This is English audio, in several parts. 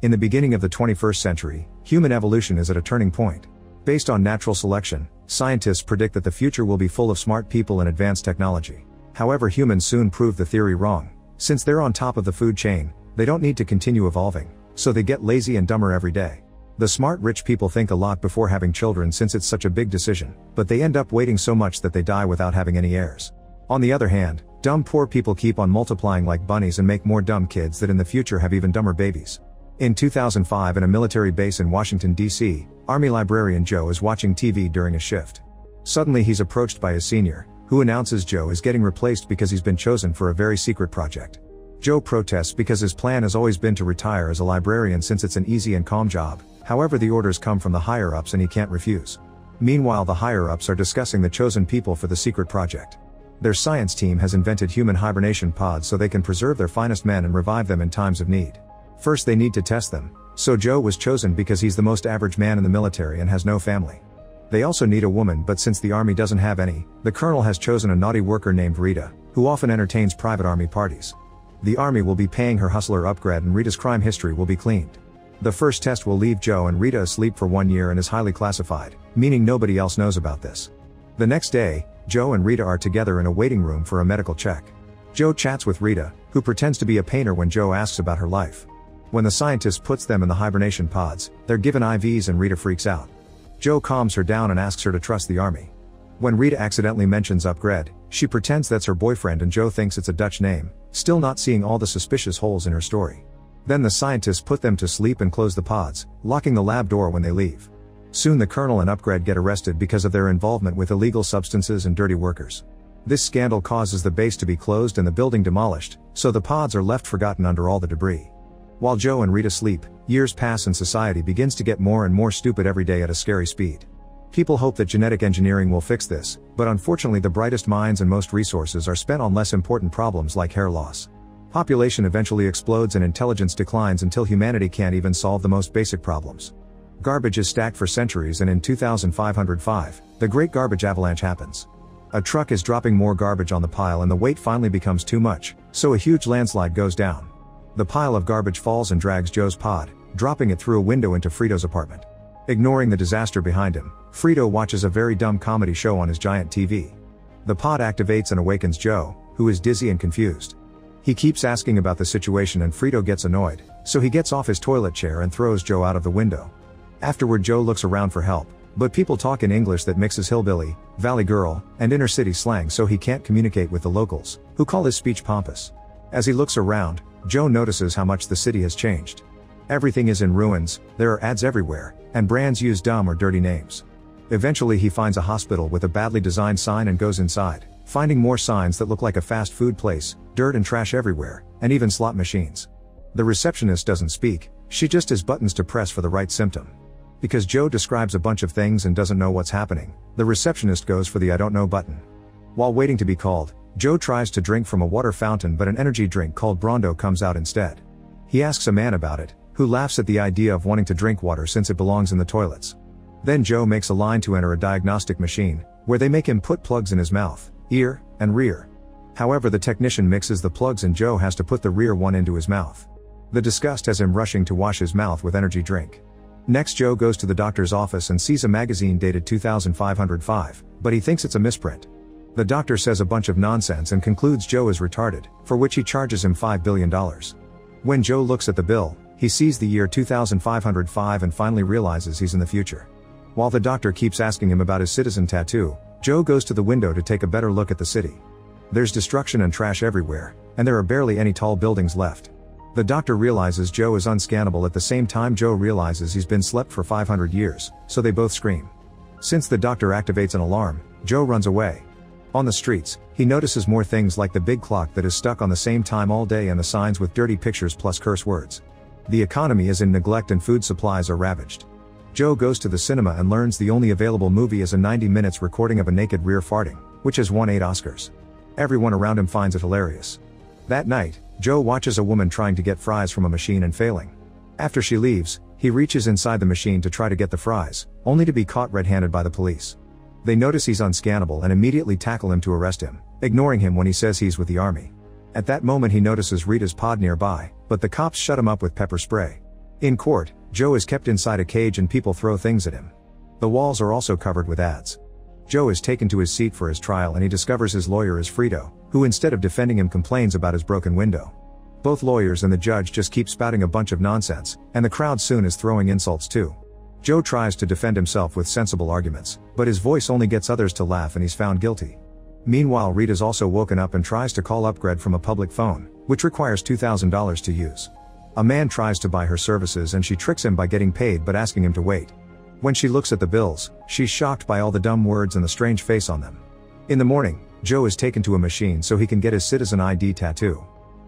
In the beginning of the 21st century, human evolution is at a turning point. Based on natural selection, scientists predict that the future will be full of smart people and advanced technology. However, humans soon prove the theory wrong. Since they're on top of the food chain, they don't need to continue evolving, so they get lazy and dumber every day. The smart rich people think a lot before having children since it's such a big decision, but they end up waiting so much that they die without having any heirs. On the other hand, dumb poor people keep on multiplying like bunnies and make more dumb kids that in the future have even dumber babies. In 2005, in a military base in Washington, D.C., Army librarian Joe is watching TV during a shift. Suddenly he's approached by his senior, who announces Joe is getting replaced because he's been chosen for a very secret project. Joe protests because his plan has always been to retire as a librarian since it's an easy and calm job. However, the orders come from the higher-ups and he can't refuse. Meanwhile, the higher-ups are discussing the chosen people for the secret project. Their science team has invented human hibernation pods so they can preserve their finest men and revive them in times of need. First they need to test them, so Joe was chosen because he's the most average man in the military and has no family. They also need a woman, but since the army doesn't have any, the colonel has chosen a naughty worker named Rita, who often entertains private army parties. The army will be paying her hustler upgrade and Rita's crime history will be cleaned. The first test will leave Joe and Rita asleep for 1 year and is highly classified, meaning nobody else knows about this. The next day, Joe and Rita are together in a waiting room for a medical check. Joe chats with Rita, who pretends to be a painter when Joe asks about her life. When the scientist puts them in the hibernation pods, they're given IVs and Rita freaks out. Joe calms her down and asks her to trust the army. When Rita accidentally mentions upgrade, she pretends that's her boyfriend and Joe thinks it's a Dutch name, still not seeing all the suspicious holes in her story. Then the scientists put them to sleep and close the pods, locking the lab door when they leave. Soon the colonel and upgrade get arrested because of their involvement with illegal substances and dirty workers. This scandal causes the base to be closed and the building demolished, so the pods are left forgotten under all the debris. While Joe and Rita sleep, years pass and society begins to get more and more stupid every day at a scary speed. People hope that genetic engineering will fix this, but unfortunately the brightest minds and most resources are spent on less important problems like hair loss. Population eventually explodes and intelligence declines until humanity can't even solve the most basic problems. Garbage is stacked for centuries and in 2505, the Great Garbage Avalanche happens. A truck is dropping more garbage on the pile and the weight finally becomes too much, so a huge landslide goes down. The pile of garbage falls and drags Joe's pod, dropping it through a window into Frito's apartment. Ignoring the disaster behind him, Frito watches a very dumb comedy show on his giant TV. The pod activates and awakens Joe, who is dizzy and confused. He keeps asking about the situation and Frito gets annoyed, so he gets off his toilet chair and throws Joe out of the window. Afterward, Joe looks around for help, but people talk in English that mixes hillbilly, valley girl, and inner city slang, so he can't communicate with the locals, who call his speech pompous. As he looks around, Joe notices how much the city has changed. Everything is in ruins, there are ads everywhere, and brands use dumb or dirty names. Eventually he finds a hospital with a badly designed sign and goes inside, finding more signs that look like a fast food place, dirt and trash everywhere, and even slot machines. The receptionist doesn't speak, she just has buttons to press for the right symptom. Because Joe describes a bunch of things and doesn't know what's happening, the receptionist goes for the I don't know button. While waiting to be called, Joe tries to drink from a water fountain, but an energy drink called Brondo comes out instead. He asks a man about it, who laughs at the idea of wanting to drink water since it belongs in the toilets. Then Joe makes a line to enter a diagnostic machine, where they make him put plugs in his mouth, ear, and rear. However, the technician mixes the plugs and Joe has to put the rear one into his mouth. The disgust has him rushing to wash his mouth with energy drink. Next, Joe goes to the doctor's office and sees a magazine dated 2505, but he thinks it's a misprint. The doctor says a bunch of nonsense and concludes Joe is retarded, for which he charges him $5 billion. When Joe looks at the bill, he sees the year 2505 and finally realizes he's in the future. While the doctor keeps asking him about his citizen tattoo, Joe goes to the window to take a better look at the city. There's destruction and trash everywhere, and there are barely any tall buildings left. The doctor realizes Joe is unscannable. At the same time, Joe realizes he's been slept for 500 years, so they both scream. Since the doctor activates an alarm, Joe runs away. On the streets, he notices more things like the big clock that is stuck on the same time all day and the signs with dirty pictures plus curse words. The economy is in neglect and food supplies are ravaged. Joe goes to the cinema and learns the only available movie is a 90 minutes recording of a naked rear farting, which has won 8 Oscars. Everyone around him finds it hilarious. That night, Joe watches a woman trying to get fries from a machine and failing. After she leaves, he reaches inside the machine to try to get the fries, only to be caught red-handed by the police. They notice he's unscannable and immediately tackle him to arrest him, ignoring him when he says he's with the army. At that moment he notices Rita's pod nearby, but the cops shut him up with pepper spray. In court, Joe is kept inside a cage and people throw things at him. The walls are also covered with ads. Joe is taken to his seat for his trial and he discovers his lawyer is Frito, who instead of defending him complains about his broken window. Both lawyers and the judge just keep spouting a bunch of nonsense, and the crowd soon is throwing insults too. Joe tries to defend himself with sensible arguments, but his voice only gets others to laugh and he's found guilty. Meanwhile, Rita's also woken up and tries to call Upgrade from a public phone, which requires $2,000 to use. A man tries to buy her services and she tricks him by getting paid but asking him to wait. When she looks at the bills, she's shocked by all the dumb words and the strange face on them. In the morning, Joe is taken to a machine so he can get his citizen ID tattoo.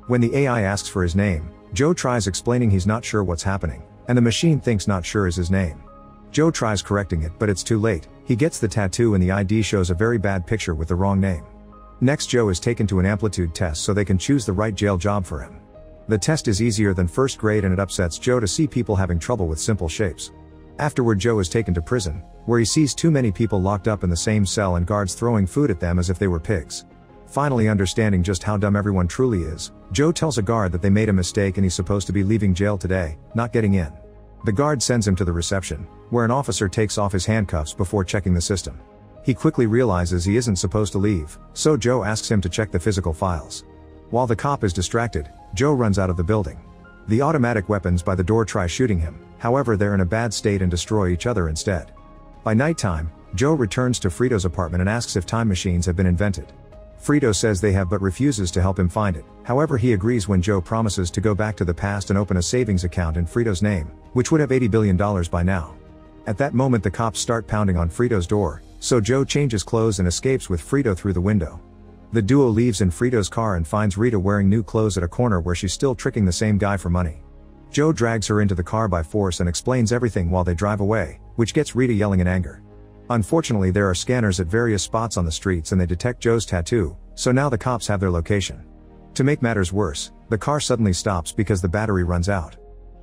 When the AI asks for his name, Joe tries explaining he's not sure what's happening, and the machine thinks not sure is his name. Joe tries correcting it but it's too late, he gets the tattoo and the ID shows a very bad picture with the wrong name. Next, Joe is taken to an amplitude test so they can choose the right jail job for him. The test is easier than first grade and it upsets Joe to see people having trouble with simple shapes. Afterward, Joe is taken to prison, where he sees too many people locked up in the same cell and guards throwing food at them as if they were pigs. Finally, understanding just how dumb everyone truly is, Joe tells a guard that they made a mistake and he's supposed to be leaving jail today, not getting in. The guard sends him to the reception, where an officer takes off his handcuffs before checking the system. He quickly realizes he isn't supposed to leave, so Joe asks him to check the physical files. While the cop is distracted, Joe runs out of the building. The automatic weapons by the door try shooting him, however they're in a bad state and destroy each other instead. By nighttime, Joe returns to Frito's apartment and asks if time machines have been invented. Frito says they have but refuses to help him find it, however he agrees when Joe promises to go back to the past and open a savings account in Frito's name, which would have $80 billion by now. At that moment the cops start pounding on Frito's door, so Joe changes clothes and escapes with Frito through the window. The duo leaves in Frito's car and finds Rita wearing new clothes at a corner where she's still tricking the same guy for money. Joe drags her into the car by force and explains everything while they drive away, which gets Rita yelling in anger. Unfortunately, there are scanners at various spots on the streets and they detect Joe's tattoo, so now the cops have their location. To make matters worse, the car suddenly stops because the battery runs out.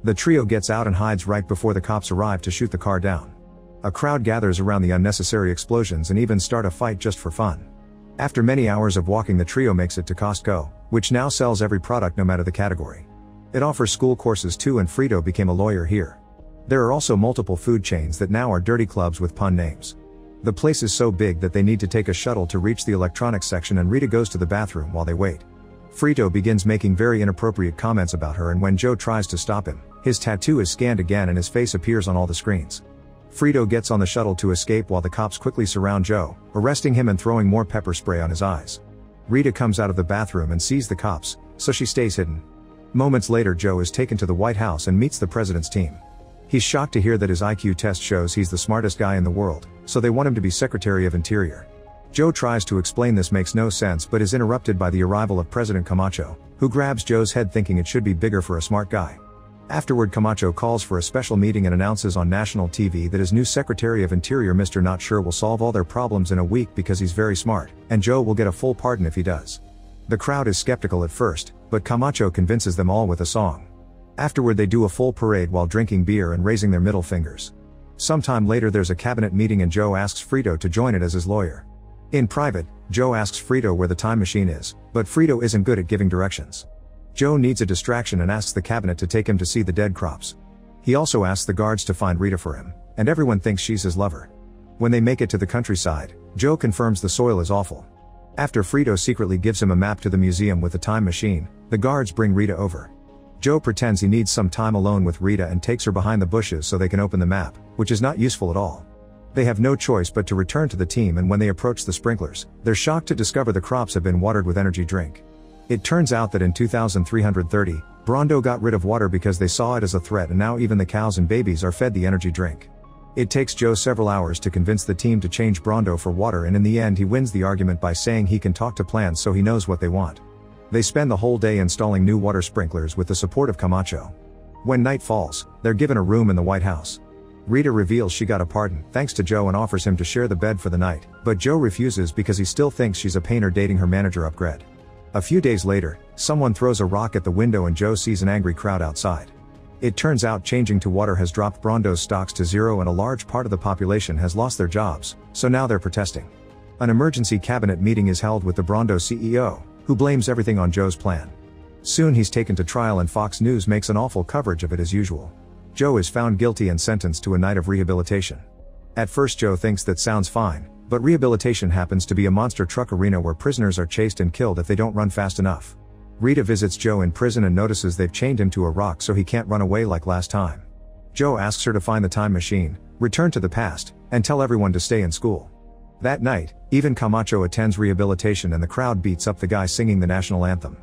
The trio gets out and hides right before the cops arrive to shoot the car down. A crowd gathers around the unnecessary explosions and even start a fight just for fun. After many hours of walking, the trio makes it to Costco, which now sells every product no matter the category. It offers school courses too, and Frito became a lawyer here. There are also multiple food chains that now are dirty clubs with pun names. The place is so big that they need to take a shuttle to reach the electronics section, and Rita goes to the bathroom while they wait. Frito begins making very inappropriate comments about her, and when Joe tries to stop him, his tattoo is scanned again and his face appears on all the screens. Frito gets on the shuttle to escape while the cops quickly surround Joe, arresting him and throwing more pepper spray on his eyes. Rita comes out of the bathroom and sees the cops, so she stays hidden. Moments later, Joe is taken to the White House and meets the president's team. He's shocked to hear that his IQ test shows he's the smartest guy in the world, so they want him to be Secretary of Interior. Joe tries to explain this makes no sense but is interrupted by the arrival of President Camacho, who grabs Joe's head thinking it should be bigger for a smart guy. Afterward, Camacho calls for a special meeting and announces on national TV that his new Secretary of Interior, Mr. Not Sure, will solve all their problems in a week because he's very smart, and Joe will get a full pardon if he does. The crowd is skeptical at first, but Camacho convinces them all with a song. Afterward, they do a full parade while drinking beer and raising their middle fingers. Sometime later, there's a cabinet meeting and Joe asks Frito to join it as his lawyer. In private, Joe asks Frito where the time machine is, but Frito isn't good at giving directions. Joe needs a distraction and asks the cabinet to take him to see the dead crops. He also asks the guards to find Rita for him, and everyone thinks she's his lover. When they make it to the countryside, Joe confirms the soil is awful. After Frito secretly gives him a map to the museum with the time machine, the guards bring Rita over. Joe pretends he needs some time alone with Rita and takes her behind the bushes so they can open the map, which is not useful at all. They have no choice but to return to the team, and when they approach the sprinklers, they're shocked to discover the crops have been watered with energy drink. It turns out that in 2330, Brondo got rid of water because they saw it as a threat, and now even the cows and babies are fed the energy drink. It takes Joe several hours to convince the team to change Brondo for water, and in the end he wins the argument by saying he can talk to plants so he knows what they want. They spend the whole day installing new water sprinklers with the support of Camacho. When night falls, they're given a room in the White House. Rita reveals she got a pardon thanks to Joe and offers him to share the bed for the night, but Joe refuses because he still thinks she's a painter dating her manager Upgrade. A few days later, someone throws a rock at the window and Joe sees an angry crowd outside. It turns out changing to water has dropped Brondo's stocks to zero and a large part of the population has lost their jobs, so now they're protesting. An emergency cabinet meeting is held with the Brondo CEO, who blames everything on Joe's plan. Soon he's taken to trial and Fox News makes an awful coverage of it as usual. Joe is found guilty and sentenced to a night of rehabilitation. At first Joe thinks that sounds fine, but rehabilitation happens to be a monster truck arena where prisoners are chased and killed if they don't run fast enough. Rita visits Joe in prison and notices they've chained him to a rock so he can't run away like last time. Joe asks her to find the time machine, return to the past, and tell everyone to stay in school. That night, even Camacho attends rehabilitation and the crowd beats up the guy singing the national anthem.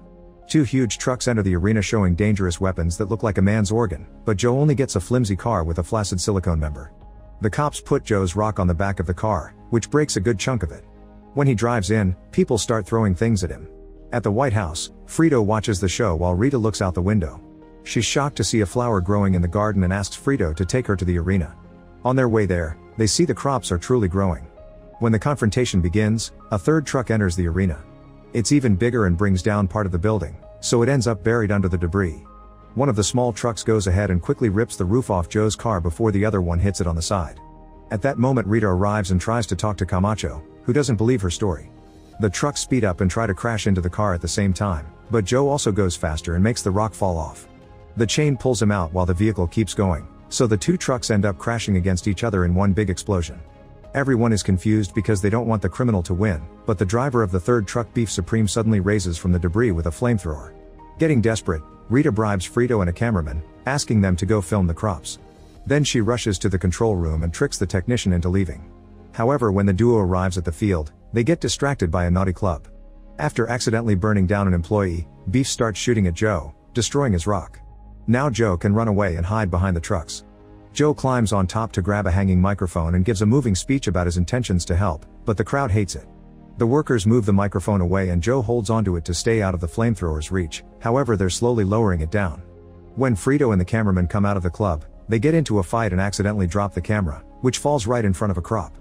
Two huge trucks enter the arena showing dangerous weapons that look like a man's organ, but Joe only gets a flimsy car with a flaccid silicone member. The cops put Joe's rock on the back of the car, which breaks a good chunk of it. When he drives in, people start throwing things at him. At the White House, Frito watches the show while Rita looks out the window. She's shocked to see a flower growing in the garden and asks Frito to take her to the arena. On their way there, they see the crops are truly growing. When the confrontation begins, a third truck enters the arena. It's even bigger and brings down part of the building, so it ends up buried under the debris. One of the small trucks goes ahead and quickly rips the roof off Joe's car before the other one hits it on the side. At that moment Rita arrives and tries to talk to Camacho, who doesn't believe her story. The trucks speed up and try to crash into the car at the same time, but Joe also goes faster and makes the rock fall off. The chain pulls him out while the vehicle keeps going, so the two trucks end up crashing against each other in one big explosion. Everyone is confused because they don't want the criminal to win, but the driver of the third truck, Beef Supreme, suddenly raises from the debris with a flamethrower. Getting desperate, Rita bribes Frito and a cameraman, asking them to go film the crops. Then she rushes to the control room and tricks the technician into leaving. However, when the duo arrives at the field, they get distracted by a naughty club. After accidentally burning down an employee, Beef starts shooting at Joe, destroying his rock. Now Joe can run away and hide behind the trucks. Joe climbs on top to grab a hanging microphone and gives a moving speech about his intentions to help, but the crowd hates it. The workers move the microphone away and Joe holds onto it to stay out of the flamethrower's reach, however they're slowly lowering it down. When Frito and the cameraman come out of the club, they get into a fight and accidentally drop the camera, which falls right in front of a crop.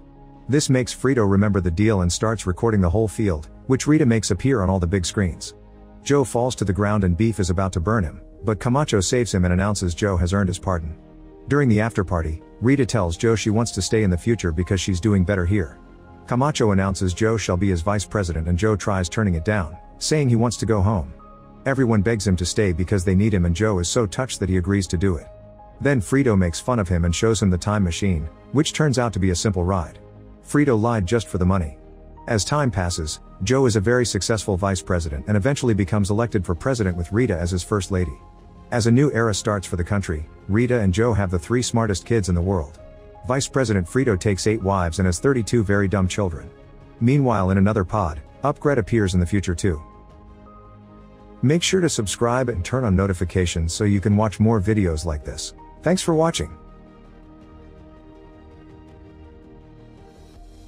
This makes Frito remember the deal and starts recording the whole field, which Rita makes appear on all the big screens. Joe falls to the ground and Beef is about to burn him, but Camacho saves him and announces Joe has earned his pardon. During the after-party, Rita tells Joe she wants to stay in the future because she's doing better here. Camacho announces Joe shall be his vice president and Joe tries turning it down, saying he wants to go home. Everyone begs him to stay because they need him and Joe is so touched that he agrees to do it. Then Frito makes fun of him and shows him the time machine, which turns out to be a simple ride. Frito lied just for the money. As time passes, Joe is a very successful vice president and eventually becomes elected for president with Rita as his first lady. As a new era starts for the country, Rita and Joe have the 3 smartest kids in the world. Vice President Frito takes 8 wives and has 32 very dumb children. Meanwhile, in another pod, Upgrade appears in the future too. Make sure to subscribe and turn on notifications so you can watch more videos like this. Thanks for watching.